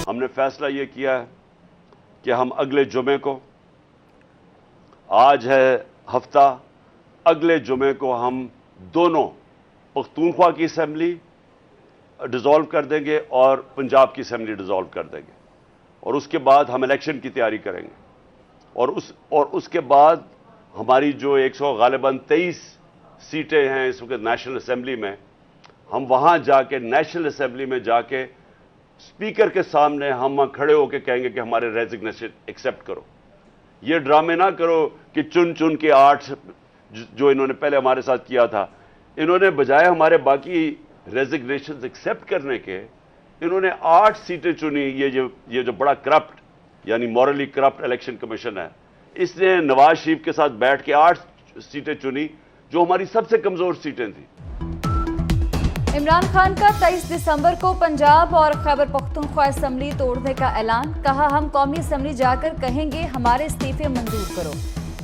हमने फैसला ये किया है कि हम अगले जुमे को, आज है हफ्ता, अगले जुमे को हम दोनों पख्तूनख्वा की असम्बली डिसॉल्व कर देंगे और पंजाब की असम्बली डिसॉल्व कर देंगे और उसके बाद हम इलेक्शन की तैयारी करेंगे और उसके बाद हमारी जो 100 गालिबन 23 सीटें हैं इस वक्त नेशनल असम्बली में, हम वहां जाके नेशनल असम्बली में जाके स्पीकर के सामने हम खड़े होकर कहेंगे कि हमारे रेजिग्नेशन एक्सेप्ट करो। ये ड्रामे ना करो कि चुन चुन के 8 जो इन्होंने पहले हमारे साथ किया था, इन्होंने बजाय हमारे बाकी रेजिग्नेशन एक्सेप्ट करने के, इन्होंने 8 सीटें चुनी। ये जो बड़ा करप्ट यानी मॉरली करप्ट इलेक्शन कमीशन है, इसने नवाज शरीफ के साथ बैठ के 8 सीटें चुनी जो हमारी सबसे कमजोर सीटें थी। इमरान खान का 23 दिसंबर को पंजाब और खैबर पख्तूनख्वा असम्बली तोड़ने का ऐलान। कहा, हम कौमी असम्बली जाकर कहेंगे हमारे इस्तीफे मंजूर करो।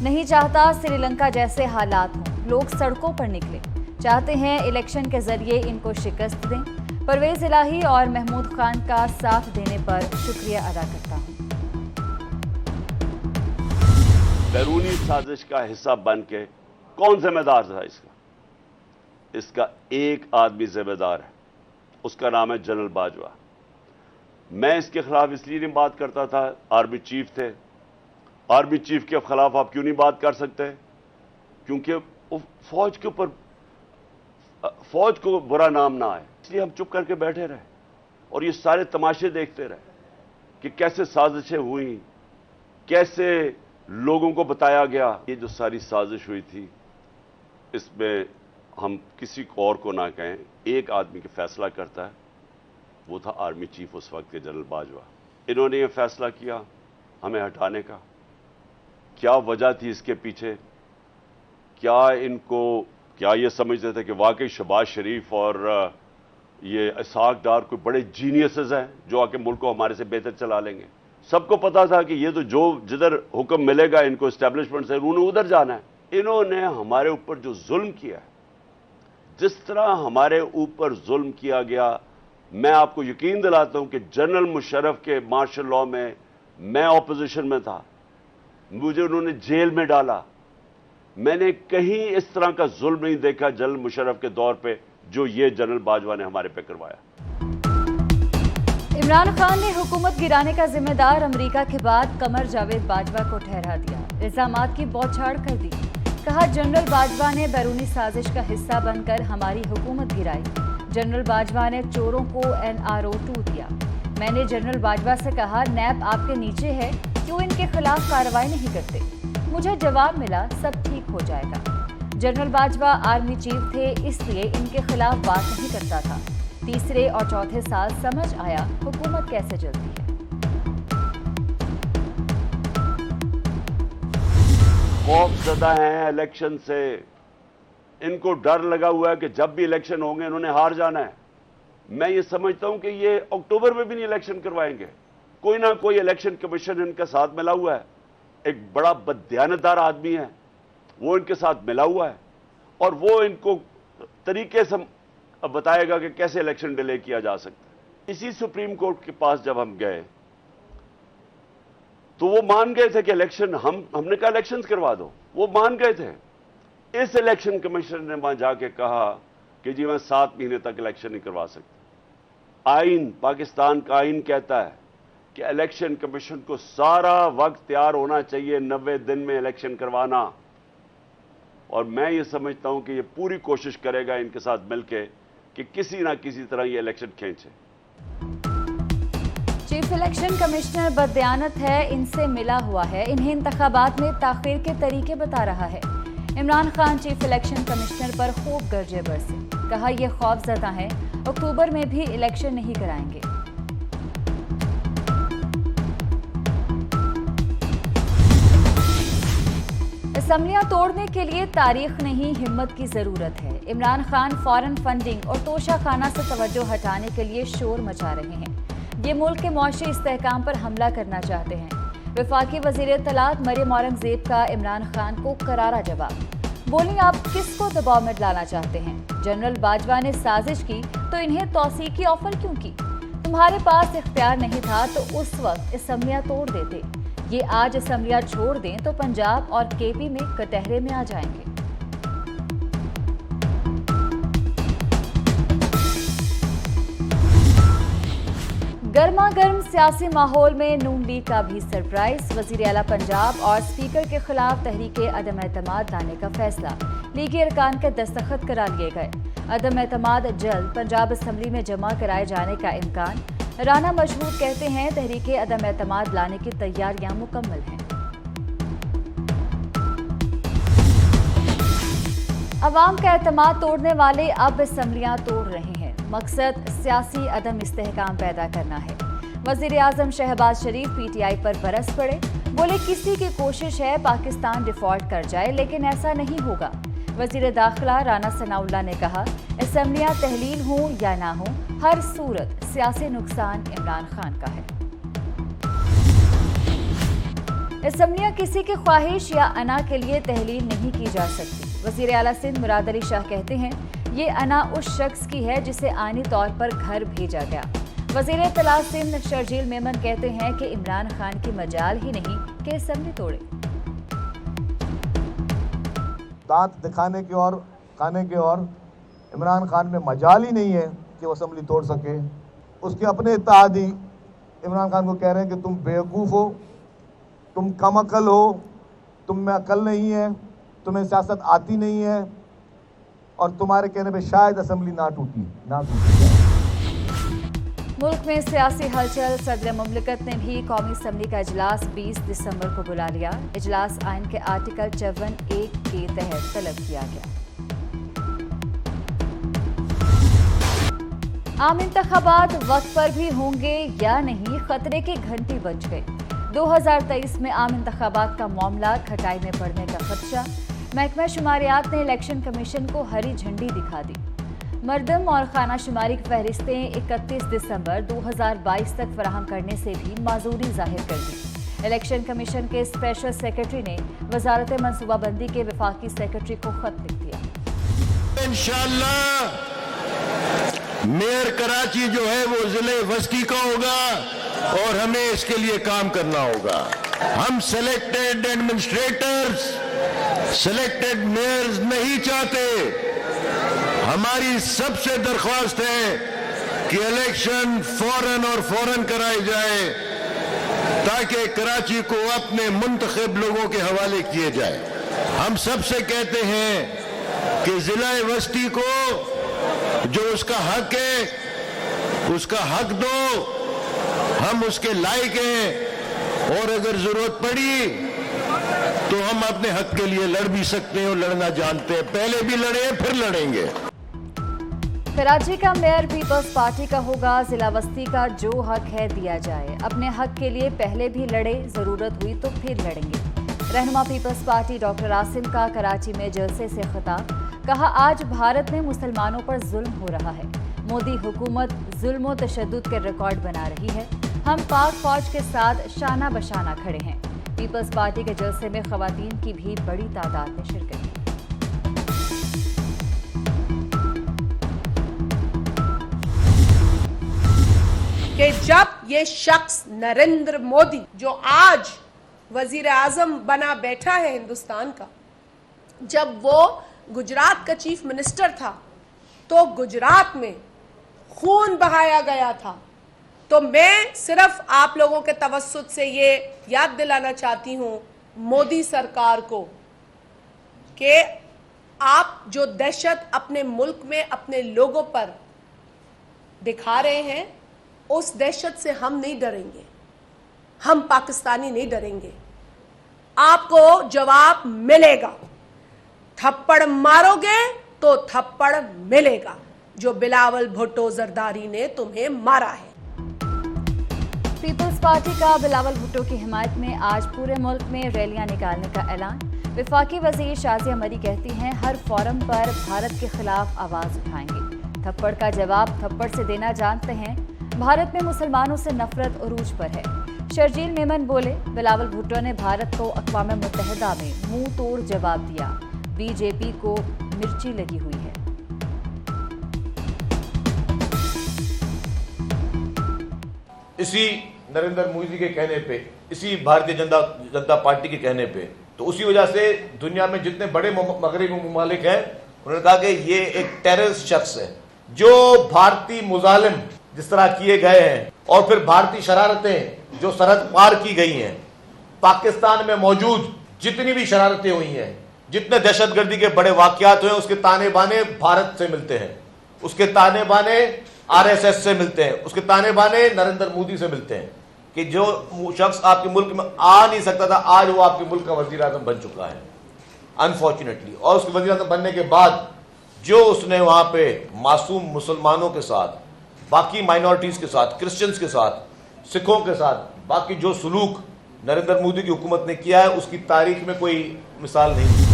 नहीं चाहता श्रीलंका जैसे हालात हों, लोग सड़कों पर निकले, चाहते हैं इलेक्शन के जरिए इनको शिकस्त दें। परवेज इलाही और महमूद खान का साथ देने पर शुक्रिया अदा करता हूं। बैरूनी साजिश का हिस्सा बन के कौन जिम्मेदार था इसका एक आदमी जिम्मेदार है, उसका नाम है जनरल बाजवा। मैं इसके खिलाफ इसलिए नहीं बात करता था, आर्मी चीफ थे। आर्मी चीफ के खिलाफ आप क्यों नहीं बात कर सकते? क्योंकि फौज के ऊपर फौज को बुरा नाम ना आए, इसलिए हम चुप करके बैठे रहे और ये सारे तमाशे देखते रहे कि कैसे साजिशें हुई, कैसे लोगों को बताया गया। ये जो सारी साजिश हुई थी, इसमें हम किसी को और को ना कहें, एक आदमी का फैसला करता है, वो था आर्मी चीफ उस वक्त के जनरल बाजवा। इन्होंने ये फैसला किया हमें हटाने का। क्या वजह थी इसके पीछे? क्या ये समझते थे कि वाकई शहबाज शरीफ और ये इसाक डार कोई बड़े जीनियसेस हैं जो आके मुल्क को हमारे से बेहतर चला लेंगे? सबको पता था कि ये तो जो जिधर हुक्म मिलेगा इनको एस्टेब्लिशमेंट से, उन्होंने उधर जाना है। इन्होंने हमारे ऊपर जो जुल्म किया है, जिस तरह हमारे ऊपर जुल्म किया गया, मैं आपको यकीन दिलाता हूं कि जनरल मुशर्रफ के मार्शल लॉ में मैं ऑपोजिशन में था, मुझे उन्होंने जेल में डाला। मैंने कहीं इस तरह का जुल्म नहीं देखा जनरल मुशर्रफ के दौर पे जो ये जनरल बाजवा ने हमारे पे करवाया। इमरान खान ने हुकूमत गिराने का जिम्मेदार अमेरिका के बाद कमर जावेद बाजवा को ठहरा दिया। इल्जामात की बौछार कर दी। कहा, जनरल बाजवा ने बैरूनी साजिश का हिस्सा बनकर हमारी हुकूमत गिराई। जनरल बाजवा ने चोरों को NRO 2 दिया। मैंने जनरल बाजवा से कहा, नैब आपके नीचे है, क्यों इनके खिलाफ कार्रवाई नहीं करते? मुझे जवाब मिला, सब ठीक हो जाएगा। जनरल बाजवा आर्मी चीफ थे, इसलिए इनके खिलाफ बात नहीं करता था। तीसरे और चौथे साल समझ आया हुकूमत कैसे चलती है। खौफजदा हैं इलेक्शन से, इनको डर लगा हुआ है कि जब भी इलेक्शन होंगे इन्होंने हार जाना है। मैं ये समझता हूं कि ये अक्टूबर में भी नहीं इलेक्शन करवाएंगे। कोई ना कोई इलेक्शन कमीशन इनके साथ मिला हुआ है, एक बड़ा बददियानतदार आदमी है, वो इनके साथ मिला हुआ है और वो इनको तरीके से बताएगा कि कैसे इलेक्शन डिले किया जा सकता है। इसी सुप्रीम कोर्ट के पास जब हम गए तो वो मान गए थे कि इलेक्शन हमने कहा इलेक्शंस करवा दो, वो मान गए थे। इस इलेक्शन कमीशन ने वहां जाके कहा कि जी मैं 7 महीने तक इलेक्शन नहीं करवा सकता। आइन, पाकिस्तान का आइन कहता है कि इलेक्शन कमीशन को सारा वक्त तैयार होना चाहिए 90 दिन में इलेक्शन करवाना, और मैं ये समझता हूं कि ये पूरी कोशिश करेगा इनके साथ मिलके कि किसी ना किसी तरह ये इलेक्शन खींचे। चीफ इलेक्शन कमिश्नर बददियानत है, इनसे मिला हुआ है, इन्हें इंतखाबात में ताखीर के तरीके बता रहा है। Imran Khan chief election commissioner पर खूब गरजे बरसे। कहा, यह खौफजदा है, अक्टूबर में भी इलेक्शन नहीं कराएंगे। असम्बलियां तोड़ने के लिए तारीख नहीं, हिम्मत की जरूरत है। इमरान खान फॉरेन फंडिंग और तोशाखाना से तवज्जो हटाने के लिए शोर मचा रहे हैं। ये मुल्क के मुआशी इस्तेहकाम पर हमला करना चाहते हैं। वफाकी वज़ीर इत्तलात मरियम औरंगजेब का इमरान खान को करारा जवाब। बोली, आप किसको दबाव में डालना चाहते हैं? जनरल बाजवा ने साजिश की तो इन्हें तौसीकी ऑफर क्यों की? तुम्हारे पास इख्तियार नहीं था तो उस वक्त असम्बलियां तोड़ देते। ये आज असम्बलियां छोड़ दें तो पंजाब और केपी में कटहरे में आ जाएंगे। गर्मा गर्म सियासी माहौल में नून लीग का भी सरप्राइज। वजीर आला पंजाब और स्पीकर के खिलाफ तहरीक अदम एतमाद लाने का फैसला। लीगी अरकान के दस्तखत करा लिए गए। अदम एतमाद जल्द पंजाब असम्बली में जमा कराए जाने का इम्कान। राना मशहूर कहते हैं तहरीक अदम एतमाद लाने की तैयारियां मुकम्मल हैं। अवाम का एतमाद तोड़ने वाले अब असम्बलियां तोड़ रहे हैं। मकसद सियासी अदम इस्तेहकाम पैदा करना है। वजीर आजम शहबाज शरीफ पीटीआई पर बरस पड़े। बोले किसी की कोशिश है पाकिस्तान डिफॉल्ट कर जाए, लेकिन ऐसा नहीं होगा। वजीर दाखिला राना सनाउल्लाह ने कहा असम्बलियां तहलील हों या ना हों, हर सूरत सियासी नुकसान इमरान खान का है। असम्बलियां किसी की ख्वाहिश या अना के लिए तहलील नहीं की जा सकती। वजीर आला सिंध मुराद अली शाह कहते हैं ये अना उस शख्स की है जिसे आईनी तौर पर घर भेजा गया। वजीर इत्तला सिंध शर्जील मेमन कहते हैं कि इमरान खान की मजाल ही नहीं कि असम्बली तोड़े। दांत दिखाने की और खाने की और इमरान खान में मजाल ही नहीं है कि वो असम्बली तोड़ सके। उसके अपने इत्तेहादी इमरान खान को कह रहे हैं कि तुम बेवकूफ़ हो, तुम कम अकल हो, तुम में अकल नहीं है, तुम्हें सियासत आती नहीं है और तुम्हारे कहने पे शायद असम्बली ना टूटी। मुल्क में सियासी हलचल। सदर मुमलिकत ने भी कौमी असम्बली का इजलास 20 दिसंबर को बुला लिया। इजलास आइन के आर्टिकल 54(1) के तहत तलब किया गया। आम इंतखाबात वक्त पर भी होंगे या नहीं, खतरे की घंटी बज गई। 2023 में आम इंतखाबात का मामला खटाई में पड़ने का खदशा। महकमा शुमारियात ने इलेक्शन कमीशन को हरी झंडी दिखा दी। मरदम और खाना शुमारी की फहरिस्तें 31 दिसंबर 2022 तक फराहम करने से भी माजूरी जाहिर कर दी। इलेक्शन कमीशन के स्पेशल सेक्रेटरी ने वजारत मनसूबाबंदी के वफाकी सेक्रेटरी को खत लिख दिया। इंशाअल्लाह मेयर कराची जो है वो जिले वस्ती का होगा और हमें इसके लिए काम करना होगा। हम सिलेक्टेड एडमिनिस्ट्रेटर्स, सिलेक्टेड मेयर्स नहीं चाहते। हमारी सबसे दरख्वास्त है कि इलेक्शन फौरन कराई जाए ताकि कराची को अपने मुंतखब लोगों के हवाले किए जाए। हम सबसे कहते हैं कि जिला वस्ती को जो उसका हक है उसका हक दो, हम उसके लायक हैं और अगर जरूरत पड़ी तो हम अपने हक के लिए लड़ भी सकते हैं और लड़ना जानते हैं। पहले भी लड़े हैं, फिर लड़ेंगे। कराची का मेयर पीपल्स पार्टी का होगा। जिला वस्ती का जो हक है दिया जाए। अपने हक के लिए पहले भी लड़े, जरूरत हुई तो फिर लड़ेंगे। रहनुमा पीपल्स पार्टी डॉक्टर आसिम का कराची में जलसे से खिताब। कहा आज भारत में मुसलमानों पर जुल्म हो रहा है। मोदी हुकूमत जुल्म व तशद्दुद के रिकॉर्ड बना रही है। हम पाक फौज के साथ शाना बशाना खड़े हैं। पीपल्स पार्टी के जलसे में खवातीन की भी बड़ी तादाद में शिरकत की। कि जब ये शख्स नरेंद्र मोदी जो आज वजीर आजम बना बैठा है हिंदुस्तान का, जब वो गुजरात का चीफ मिनिस्टर था तो गुजरात में खून बहाया गया था। तो मैं सिर्फ आप लोगों के तवस्सुत से ये याद दिलाना चाहती हूं मोदी सरकार को कि आप जो दहशत अपने मुल्क में अपने लोगों पर दिखा रहे हैं, उस दहशत से हम नहीं डरेंगे। हम पाकिस्तानी नहीं डरेंगे। आपको जवाब मिलेगा। थप्पड़ मारोगे तो थप्पड़ मिलेगा, जो बिलावल भुट्टो जरदारी ने तुम्हें मारा है। पीपल्स पार्टी का बिलावल भुट्टो की हिमायत में आज पूरे मुल्क में रैलियां निकालने का ऐलान। वफाकी वजीर शाजिया मरी कहती हैं हर फोरम पर भारत के खिलाफ आवाज उठाएंगे। थप्पड़ का जवाब थप्पड़ से देना जानते हैं। भारत में मुसलमानों से नफरत उरूज पर है। शर्जील मेमन बोले बिलावल भुट्टो ने भारत को अक़वाम मुत्तहिदा में मुंह तोड़ जवाब दिया। बीजेपी को मिर्ची लगी हुई है। इसी नरेंद्र मोदी के कहने पे, इसी भारतीय जनता पार्टी के कहने पे, तो उसी वजह से दुनिया में जितने बड़े मगरबी ममालिक हैं उन्होंने कहा कि ये एक टेररिस्ट शख्स है। जो भारतीय मुजालिम जिस तरह किए गए हैं और फिर भारतीय शरारतें जो सरहद पार की गई हैं, पाकिस्तान में मौजूद जितनी भी शरारतें हुई हैं, जितने दहशतगर्दी के बड़े वाकयात हुए, उसके ताने बाने भारत से मिलते हैं, उसके ताने बाने आरएसएस से मिलते हैं, उसके ताने बाने नरेंद्र मोदी से मिलते हैं कि जो शख्स आपके मुल्क में आ नहीं सकता था, आज वो आपके मुल्क का वजीर आजम बन चुका है अनफॉर्चुनेटली। और उसके वजीर आजम बनने के बाद जो उसने वहां पे मासूम मुसलमानों के साथ, बाकी माइनॉरिटीज के साथ, क्रिश्चियंस के साथ, सिखों के साथ, बाकी जो सलूक नरेंद्र मोदी की हुकूमत ने किया है, उसकी तारीख में कोई मिसाल नहीं।